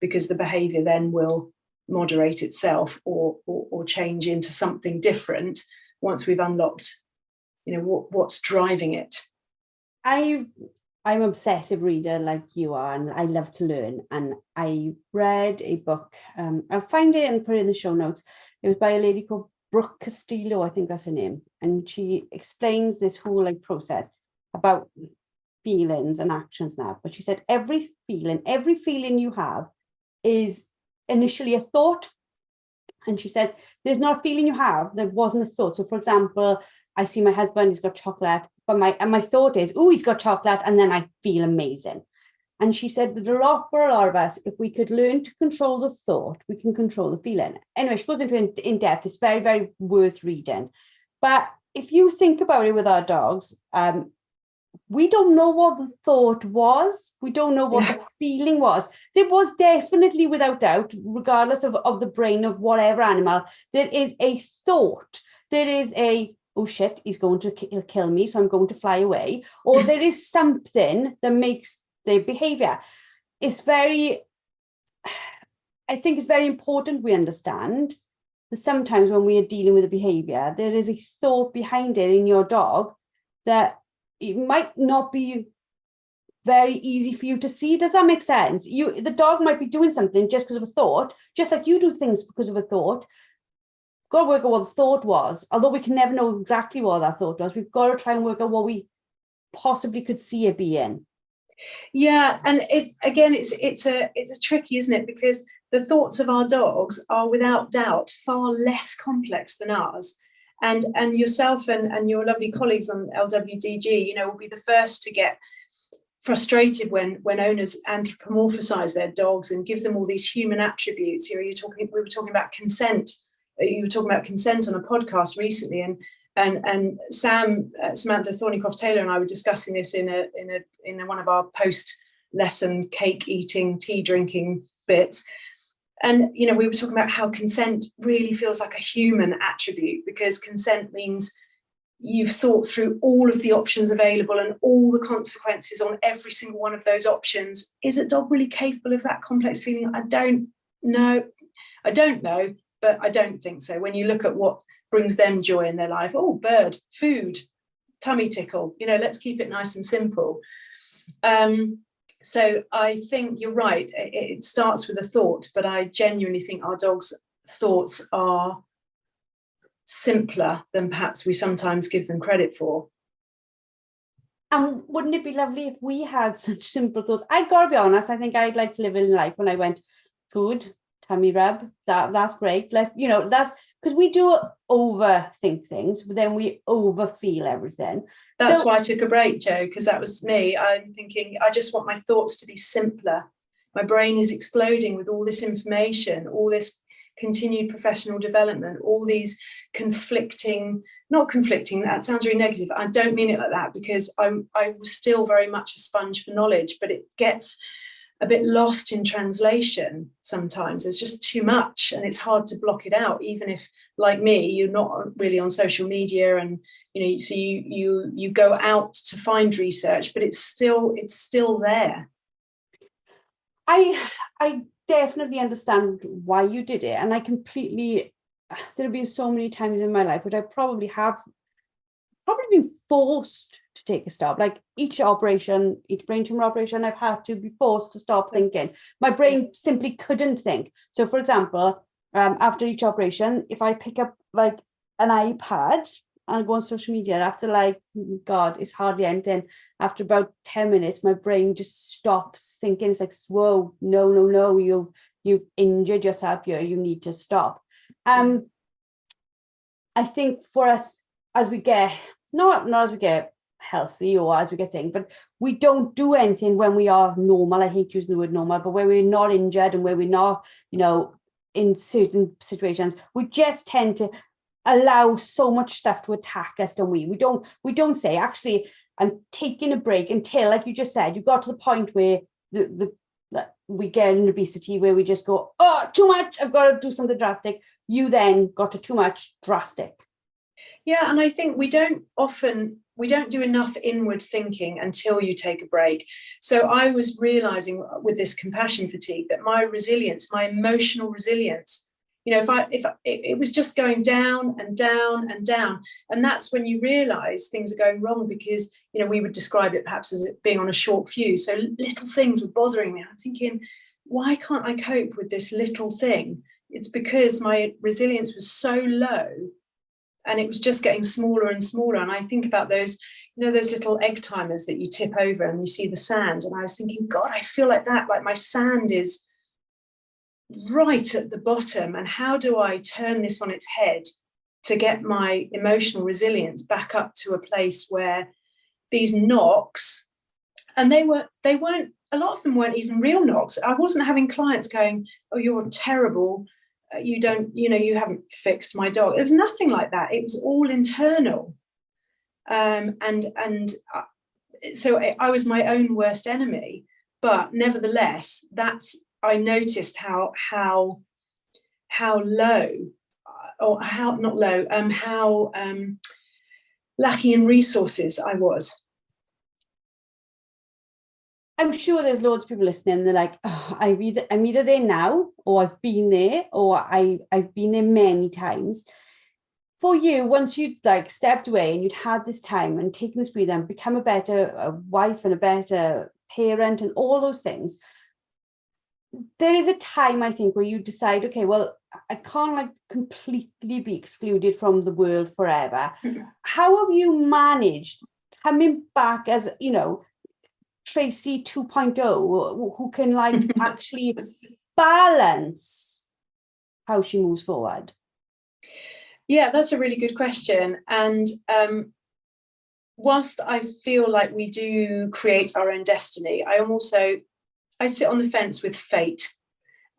because the behavior then will moderate itself or change into something different once we've unlocked, you know, what's driving it. I'm an obsessive reader like you are, and I love to learn. And I read a book, I'll find it and put it in the show notes. It was by a lady called Brooke Castillo, I think that's her name. And she explains this whole process about feelings and actions now. But she said every feeling you have is initially a thought. And she says, there's not a feeling you have that wasn't a thought. So for example, I see my husband, he's got chocolate, but my thought is, oh, he's got chocolate, and then I feel amazing. And she said that for a lot of us, if we could learn to control the thought, we can control the feeling. Anyway, she goes into it in depth. It's very, very worth reading. But if you think about it with our dogs, we don't know what the thought was. We don't know what the feeling was. There was definitely, without doubt, regardless of the brain of whatever animal, there is a thought. There is a oh shit, he's going to kill me, so I'm going to fly away. Or there is something that makes their behavior. I think it's very important we understand that sometimes when we are dealing with a behavior, there is a thought behind it in your dog that it might not be very easy for you to see. Does that make sense? The dog might be doing something just because of a thought, just like you do things because of a thought. Got to work out what the thought was. Although we can never know exactly what that thought was, we've got to try and work out what we possibly could see it being. Yeah, and it's tricky, isn't it? Because the thoughts of our dogs are without doubt far less complex than ours. And yourself and your lovely colleagues on LWDG, will be the first to get frustrated when owners anthropomorphize their dogs and give them all these human attributes. We were talking about consent. You were talking about consent on a podcast recently, and Samantha Thornycroft Taylor and I were discussing this in one of our post lesson cake eating, tea drinking bits. And we were talking about how consent really feels like a human attribute, because consent means you've thought through all of the options available and all the consequences on every single one of those options. Is a dog really capable of that complex feeling? I don't know, but I don't think so. When you look at what brings them joy in their life, oh, bird, food, tummy tickle, let's keep it nice and simple. So I think you're right. It starts with a thought, but I genuinely think our dogs' thoughts are simpler than perhaps we sometimes give them credit for. And wouldn't it be lovely if we had such simple thoughts? I've got to be honest, I think I'd like to live in life when I went, food, tummy rub, that's great. That's because we do overthink things, but then we overfeel everything. That's why I took a break, Jo, because that was me. I'm thinking, I just want my thoughts to be simpler. My brain is exploding with all this information, all this continued professional development, all these not conflicting, that sounds really negative. I don't mean it like that, because I was still very much a sponge for knowledge, but it gets a bit lost in translation sometimes. There's just too much and it's hard to block it out, even if, like me, you're not really on social media and so you go out to find research, but it's still there. I definitely understand why you did it, and there have been so many times in my life which I probably been forced to take a stop. Like each brain tumor operation, I've had to be forced to stop thinking. My brain simply couldn't think. So for example, after each operation, if I pick up like an iPad and go on social media, after it's hardly anything, after about 10 minutes my brain just stops thinking. It's like, whoa, no, you've injured yourself here, you need to stop. I think for us, as we get not as we get healthy or as we get things, but we don't do anything when we are normal. I hate using the word normal, but where we're not injured and where we're not, in certain situations, we just tend to allow so much stuff to attack us, don't we? We don't say, actually, I'm taking a break until, like you just said, you got to the point where we get an obesity where we just go, oh, too much, I've got to do something drastic. You then got to too much drastic. Yeah, and I think we don't do enough inward thinking until you take a break. So I was realizing with this compassion fatigue that my emotional resilience, if it was just going down and down and down, and that's when you realize things are going wrong, because we would describe it perhaps as it being on a short fuse. So little things were bothering me. I'm thinking, why can't I cope with this little thing? It's because my resilience was so low. And it was just getting smaller and smaller. And I think about those little egg timers that you tip over and you see the sand. And I was thinking, God, I feel like that, like my sand is right at the bottom. And how do I turn this on its head to get my emotional resilience back up to a place where these knocks, and they weren't, a lot of them weren't even real knocks. I wasn't having clients going, oh, you're terrible. You haven't fixed my dog. It was nothing like that. It was all internal. So I was my own worst enemy. But nevertheless, I noticed how low, or how not low, how lacking in resources I was. I'm sure there's loads of people listening and they're like, oh, I'm either there now, or I've been there, or I've been there many times. For you, once you'd like stepped away and you'd had this time and taken this breather and become a better wife and a better parent and all those things, there is a time, I think, where you decide, okay, well, I can't like completely be excluded from the world forever. How have you managed coming back as, you know, Tracy 2.0, who can like actually balance how she moves forward? Yeah, that's a really good question. And whilst I feel like we do create our own destiny, I sit on the fence with fate,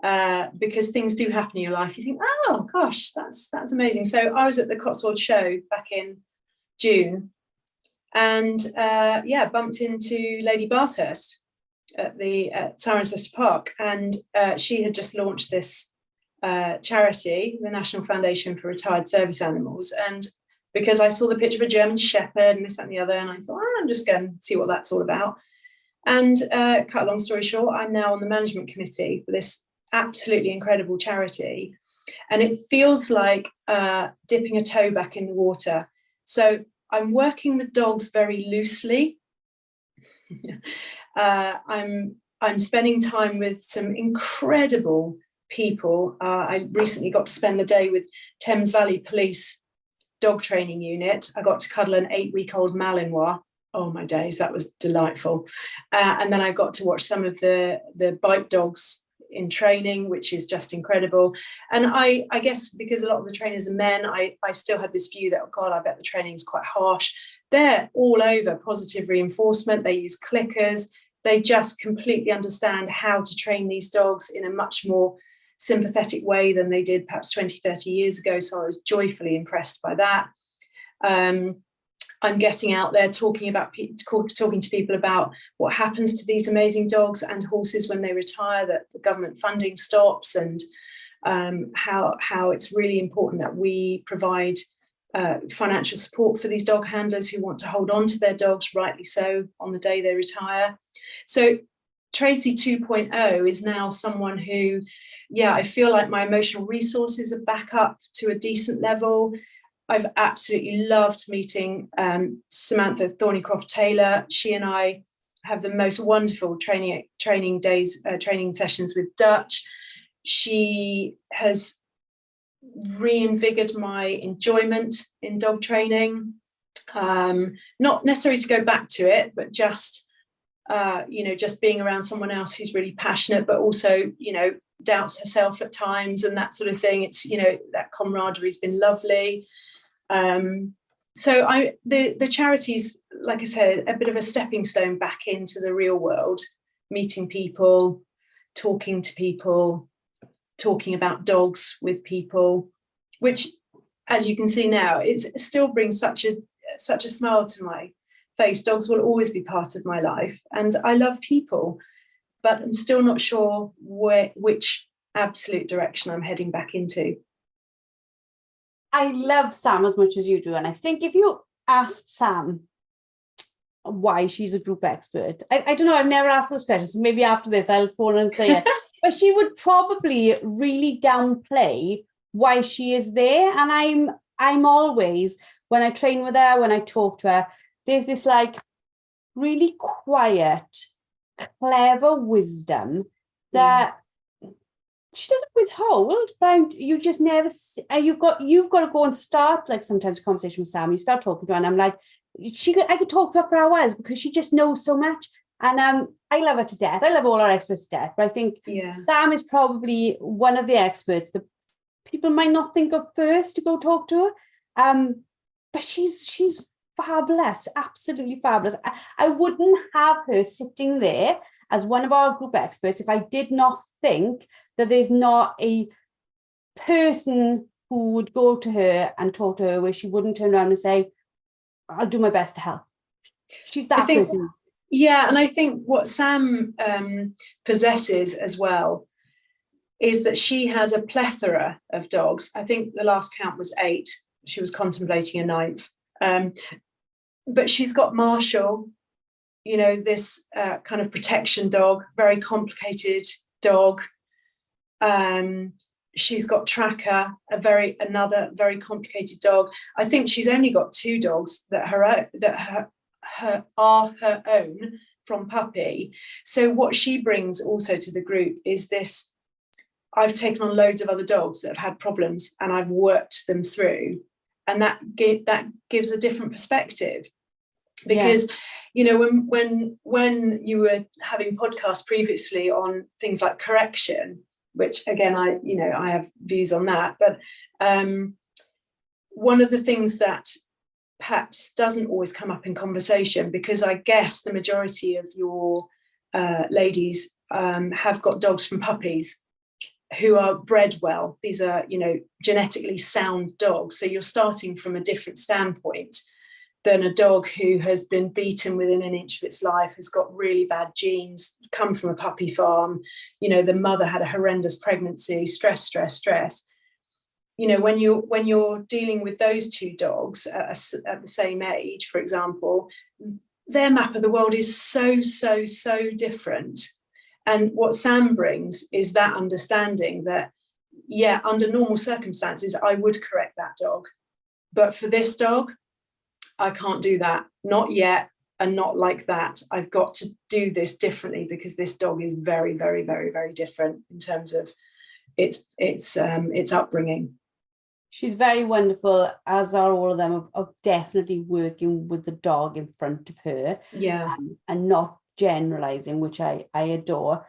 because things do happen in your life. You think, oh gosh, that's amazing. So I was at the Cotswold show back in June, and bumped into Lady Bathurst at Cirencester Park, and she had just launched this charity, the National Foundation for Retired Service Animals. And because I saw the picture of a German Shepherd and this, that, and the other, and I thought, I'm just going to see what that's all about. And cut a long story short, I'm now on the management committee for this absolutely incredible charity. And it feels like dipping a toe back in the water. So I'm working with dogs very loosely. I'm spending time with some incredible people. I recently got to spend the day with Thames Valley Police dog training unit. I got to cuddle an 8-week-old Malinois. Oh my days, that was delightful. And then I got to watch some of the bite dogs in training, which is just incredible. And I guess because a lot of the trainers are men, I still had this view that, oh God, I bet the training is quite harsh. They're all over positive reinforcement. They use clickers. They just completely understand how to train these dogs in a much more sympathetic way than they did perhaps 20, 30 years ago. So I was joyfully impressed by that. I'm getting out there talking to people about what happens to these amazing dogs and horses when they retire, that the government funding stops, and how it's really important that we provide financial support for these dog handlers who want to hold on to their dogs, rightly so, on the day they retire. So Tracy 2.0 is now someone who, I feel like my emotional resources are back up to a decent level. I've absolutely loved meeting Samantha Thornycroft Taylor. She and I have the most wonderful training sessions with Dutch. She has reinvigorated my enjoyment in dog training. Not necessarily to go back to it, but just being around someone else who's really passionate, but also, doubts herself at times and that sort of thing. It's, that camaraderie has been lovely. So the charity's, like I said, a bit of a stepping stone back into the real world, meeting people, talking to people, talking about dogs with people, which, as you can see now, it still brings such a smile to my face. Dogs will always be part of my life, and I love people, but I'm still not sure which absolute direction I'm heading back into. I love Sam as much as you do. And I think if you asked Sam why she's a group expert, I don't know, I've never asked this question, so maybe after this I'll phone and say it, but she would probably really downplay why she is there. And I'm always, when I train with her, when I talk to her, there's this like really quiet, clever wisdom that she doesn't withhold, but you just never see, you've got to go and start, like, sometimes a conversation with Sam, you start talking to her and I'm like, I could talk to her for hours because she just knows so much. And I love her to death. I love all our experts to death, but I think Sam is probably one of the experts that people might not think of first to go talk to her. But she's fabulous, absolutely fabulous. I wouldn't have her sitting there as one of our group experts if I did not think that there's not a person who would go to her and talk to her where she wouldn't turn around and say, I'll do my best to help. She's that person. Yeah, and I think what Sam possesses as well is that she has a plethora of dogs. I think the last count was 8. She was contemplating a 9th. But she's got Marshall, this kind of protection dog, very complicated dog. She's got Tracker, another very complicated dog. I think she's only got 2 dogs that are her own from puppy. So what she brings also to the group is this: I've taken on loads of other dogs that have had problems and I've worked them through, and that gives a different perspective. Because when you were having podcasts previously on things like correction, which again I have views on that, but one of the things that perhaps doesn't always come up in conversation, because I guess the majority of your ladies have got dogs from puppies who are bred well. These are genetically sound dogs, so you're starting from a different standpoint than a dog who has been beaten within an inch of its life, has got really bad genes, come from a puppy farm, the mother had a horrendous pregnancy, stress. When you're dealing with those 2 dogs at the same age, for example, their map of the world is so different. And what Sam brings is that understanding that, under normal circumstances, I would correct that dog. But for this dog, I can't do that, not yet, and not like that. I've got to do this differently because this dog is very, very, very, very different in terms of its upbringing. She's very wonderful, as are all of them, of definitely working with the dog in front of her. Yeah. And not generalising, which I adore.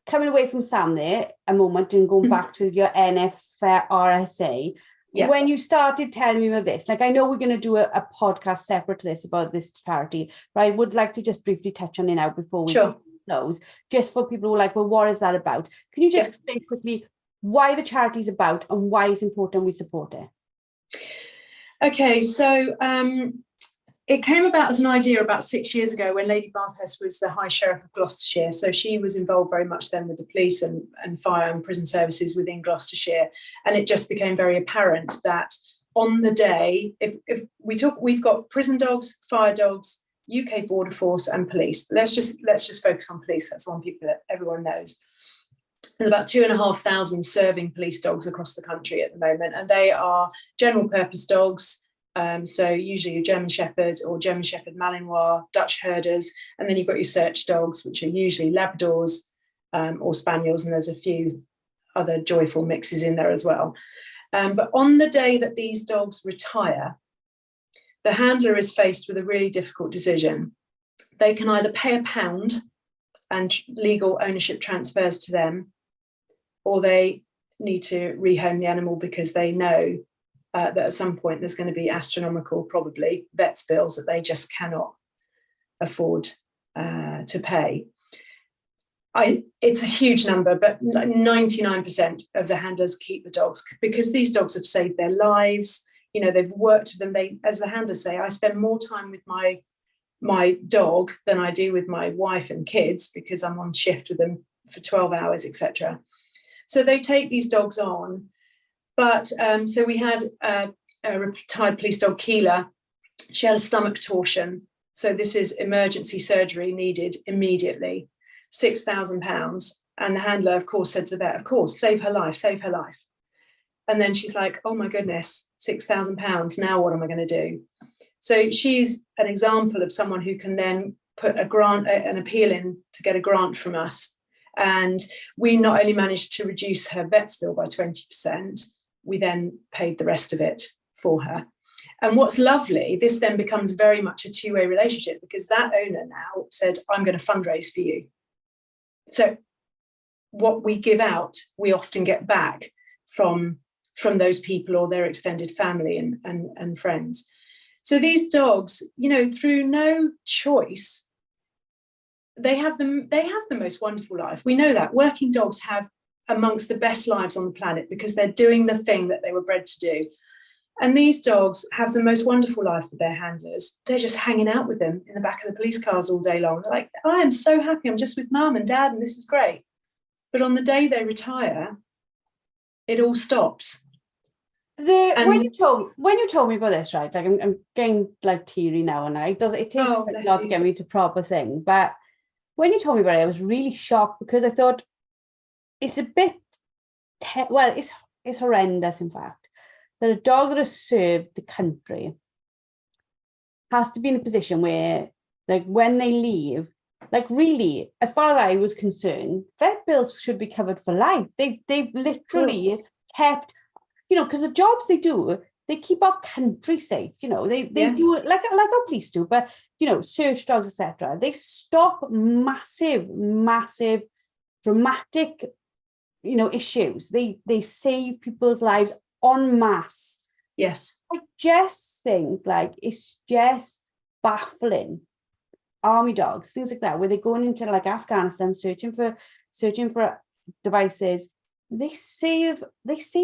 Coming away from Sam there a moment and going back to your NFRSA, when you started telling me about this, I know we're going to do a podcast separate to this about this charity, but I would like to just briefly touch on it now before we close, just for people who are like, well, what is that about? Can you just explain quickly why the charity is about and why it's important we support it? Okay, so it came about as an idea about 6 years ago when Lady Bathurst was the High Sheriff of Gloucestershire. So she was involved very much then with the police and fire and prison services within Gloucestershire. And it just became very apparent that on the day, if we've got prison dogs, fire dogs, UK Border Force and police. Let's just focus on police. That's one people that everyone knows. There's about 2,500 serving police dogs across the country at the moment, and they are general purpose dogs. So usually your German Shepherds or German Shepherd Malinois, Dutch herders, and then you've got your search dogs, which are usually Labradors or Spaniels, and there's a few other joyful mixes in there as well. But on the day that these dogs retire, the handler is faced with a really difficult decision. They can either pay £1 and legal ownership transfers to them, or they need to rehome the animal because they know that at some point there's going to be astronomical, probably, vets bills that they just cannot afford to pay. It's a huge number, but 99% of the handlers keep the dogs because these dogs have saved their lives. They've worked with them. As the handlers say, I spend more time with my dog than I do with my wife and kids because I'm on shift with them for 12 hours, etc. So they take these dogs on. But so we had a retired police dog, Keela. She had a stomach torsion. So this is emergency surgery needed immediately, £6,000. And the handler, of course, said to the vet, of course, save her life. And then she's like, oh my goodness, £6,000. Now what am I going to do? So she's an example of someone who can then put an appeal in to get a grant from us. And we not only managed to reduce her vet's bill by 20%, we then paid the rest of it for her. And what's lovely, this then becomes very much a two-way relationship because that owner now said, I'm going to fundraise for you. So what we give out, we often get back from those people or their extended family and friends. So these dogs, through no choice, they have the most wonderful life. We know that working dogs have amongst the best lives on the planet because they're doing the thing that they were bred to do. And these dogs have the most wonderful life with their handlers. They're just hanging out with them in the back of the police cars all day long. They're like, I am so happy. I'm just with mum and dad and this is great. But on the day they retire, it all stops. When And you told me about this, right? Like I'm getting like teary now, and it takes oh, a bless lot to you. get me to proper thing. But when you told me about it, I was really shocked because I thought it's a bit it's horrendous, in fact, that a dog that has served the country has to be in a position where, like, when they leave, like, really, as far as I was concerned, vet bills should be covered for life. They've literally kept, because the jobs they do, they keep our country safe. They do Yes. it like our police do, but search dogs, etc. They stop massive, dramatic, issues. They save people's lives en masse. Yes. I just think, like, it's just baffling. Army dogs, things like that, where they're going into like Afghanistan searching for devices. They save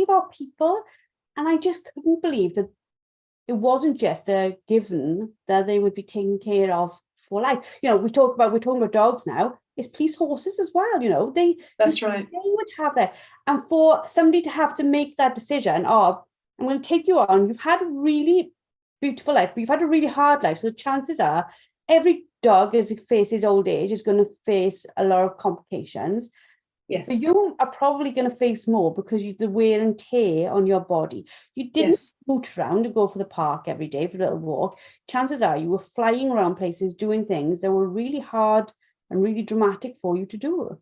our people, and I just couldn't believe that it wasn't just a given that they would be taken care of for life. We're talking about dogs now. It's police horses as well. That's right. They would have that, and for somebody to have to make that decision, oh, I'm going to take you on. You've had a really beautiful life, but you've had a really hard life. So the chances are every dog, as it faces old age, is going to face a lot of complications. Yes. But you are probably going to face more because the wear and tear on your body. You didn't boot around to go for the park every day for a little walk. Chances are you were flying around places doing things that were really hard and really dramatic for you to do.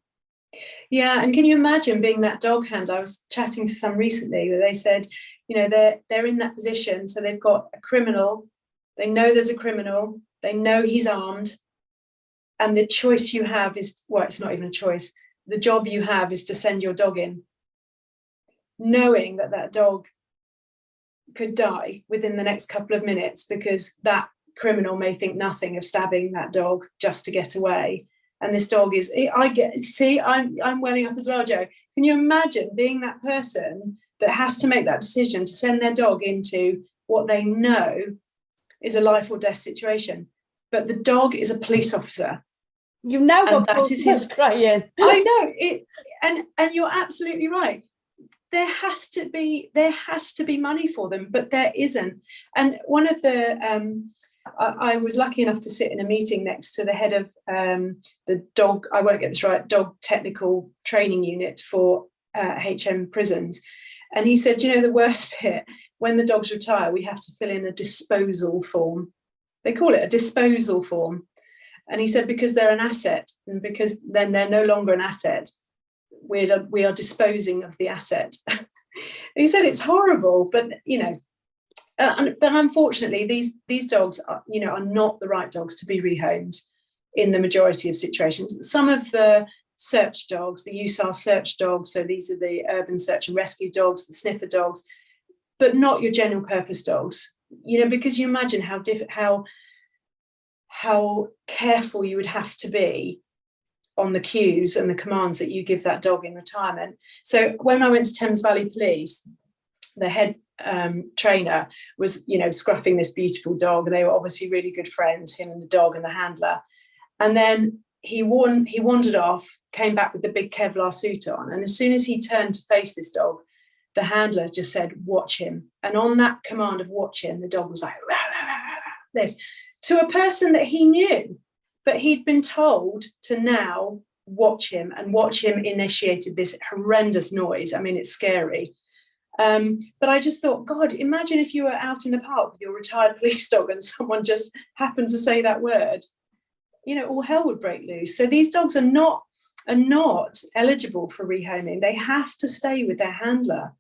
Yeah, and can you imagine being that dog handler? I was chatting to some recently where they said, they're in that position, so they've got a criminal, they know there's a criminal, they know he's armed, and the choice you have is, well, it's not even a choice. The job you have is to send your dog in, knowing that that dog could die within the next couple of minutes because that criminal may think nothing of stabbing that dog just to get away. And this dog is, I'm welling up as well, Joe. Can you imagine being that person that has to make that decision to send their dog into what they know is a life or death situation? But the dog is a police officer. You've now got that is his crying. I know it, and you're absolutely right. There has to be money for them, but there isn't. And one of the I was lucky enough to sit in a meeting next to the head of the dog, I won't get this right, dog technical training unit for HM prisons. And he said, the worst bit, when the dogs retire, we have to fill in a disposal form. They call it a disposal form. And he said, because they're an asset, and because then they're no longer an asset, we are disposing of the asset. He said it's horrible, but but unfortunately, these dogs are not the right dogs to be rehomed in the majority of situations. Some of the search dogs, the USAR search dogs, so these are the urban search and rescue dogs, the sniffer dogs, but not your general purpose dogs. Because you imagine how careful you would have to be on the cues and the commands that you give that dog in retirement. So when I went to Thames Valley Police, the head trainer was, scruffing this beautiful dog. They were obviously really good friends, him and the dog and the handler. And then he wandered off, came back with the big Kevlar suit on. And as soon as he turned to face this dog, the handler just said, watch him. And on that command of watch him, the dog was like, rah, rah, rah, rah, this, to a person that he knew. But he'd been told to now watch him, and watch him initiated this horrendous noise. I mean, it's scary. But I just thought, God, imagine if you were out in the park with your retired police dog and someone just happened to say that word, all hell would break loose. So these dogs are not eligible for rehoming. They have to stay with their handler.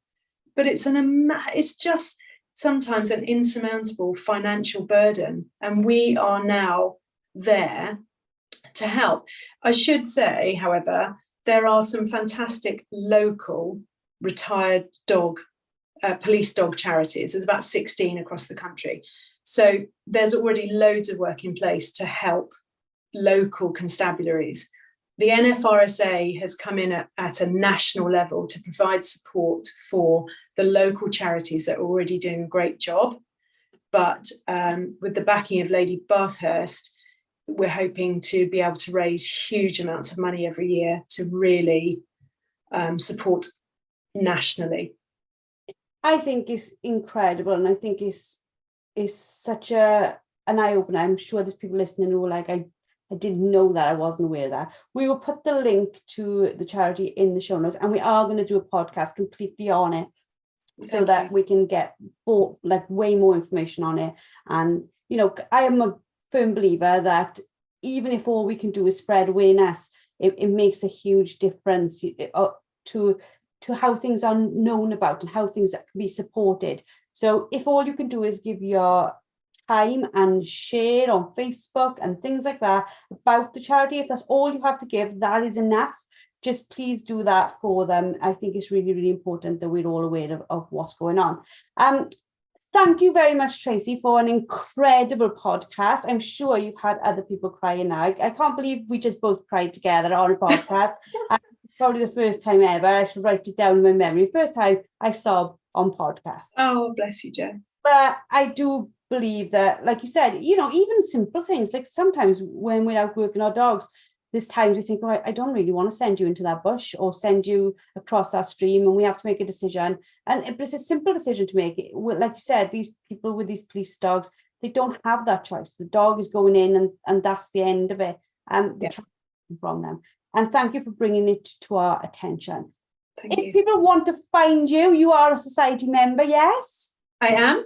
But it's just sometimes an insurmountable financial burden. And we are now there to help. I should say, however, there are some fantastic local retired police dog charities. There's about 16 across the country. So there's already loads of work in place to help local constabularies. The NFRSA has come in at a national level to provide support for the local charities that are already doing a great job. But with the backing of Lady Bathurst, we're hoping to be able to raise huge amounts of money every year to really support nationally. I think it's incredible, and I think it's such an eye-opener. I'm sure there's people listening who are like, I didn't know that, I wasn't aware of that. We will put the link to the charity in the show notes, and we are going to do a podcast completely on it so that we can get way more information on it. And, you know, I am a firm believer that even if all we can do is spread awareness, it makes a huge difference to how things are known about and how things can be supported. So if all you can do is give your time and share on Facebook and things like that about the charity, if that's all you have to give, that is enough. Just please do that for them. I think it's really, really important that we're all aware of what's going on. Thank you very much, Tracy, for an incredible podcast. I'm sure you've had other people crying now. I can't believe we just both cried together on a podcast. Probably the first time ever. I should write it down in my memory. First time I sobbed on podcast. Oh, bless you, Jo. But I do believe that, like you said, you know, even simple things, like sometimes when we're out working our dogs, there's times we think, oh, I don't really want to send you into that bush or send you across that stream, and we have to make a decision. And it's a simple decision to make. Like you said, these people with these police dogs, they don't have that choice. The dog is going in, and that's the end of it. From them. And thank you for bringing it to our attention. If people want to find you, you are a society member, yes? I am.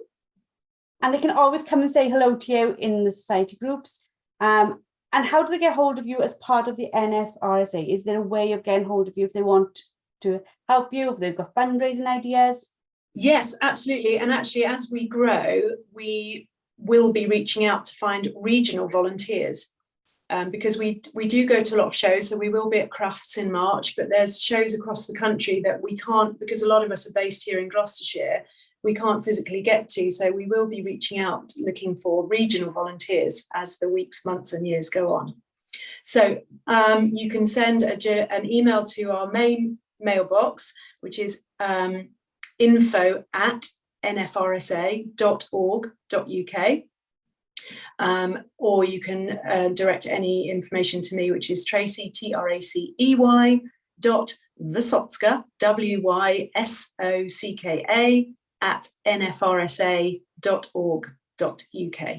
And they can always come and say hello to you in the society groups. And how do they get hold of you as part of the NFRSA? Is there a way of getting hold of you if they want to help you, if they've got fundraising ideas? Yes, absolutely. And actually, as we grow, we will be reaching out to find regional volunteers. Because we do go to a lot of shows, so we will be at Crufts in March, but there's shows across the country that we can't, because a lot of us are based here in Gloucestershire, we can't physically get to. So we will be reaching out looking for regional volunteers as the weeks, months and years go on. So you can send an email to our main mailbox, which is info@nfrsa.org.uk. Or you can direct any information to me, which is Tracy, TRACEY, Wysocka, WYSOCKA, @nfrsa.org.uk.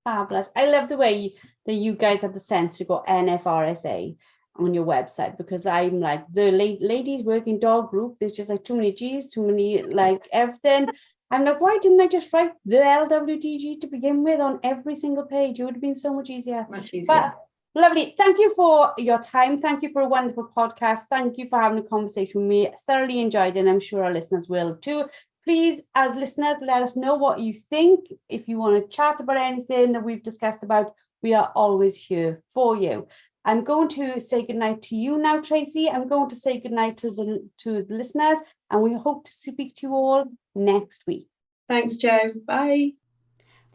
Fabulous. I love the way that you guys have the sense to go NFRSA on your website, because I'm like, the ladies working dog group, there's just like too many G's, too many like everything. I'm like, why didn't I just write the LWDG to begin with on every single page? It would have been so much easier. Much easier. But lovely. Thank you for your time. Thank you for a wonderful podcast. Thank you for having a conversation with me. Thoroughly enjoyed it, and I'm sure our listeners will too. Please, as listeners, let us know what you think. If you want to chat about anything that we've discussed about, we are always here for you. I'm going to say goodnight to you now, Tracy. I'm going to say goodnight to the listeners, and we hope to speak to you all next week. Thanks, Jo. Bye.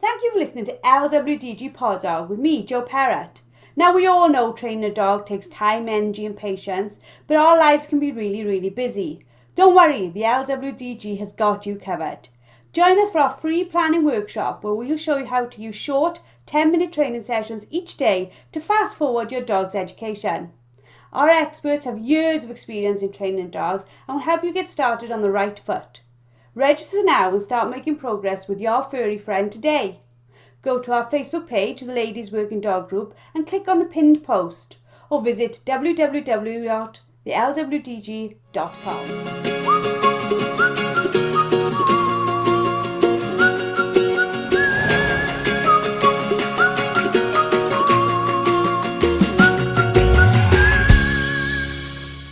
Thank you for listening to LWDG Pod Dog with me, Jo Parrott. Now, we all know training a dog takes time, energy and patience, but our lives can be really, really busy. Don't worry, the LWDG has got you covered. Join us for our free planning workshop, where we'll show you how to use short 10-minute training sessions each day to fast forward your dog's education. Our experts have years of experience in training dogs and will help you get started on the right foot. Register now and start making progress with your furry friend today. Go to our Facebook page, the Ladies Working Dog Group, and click on the pinned post, or visit www.thelwdg.com.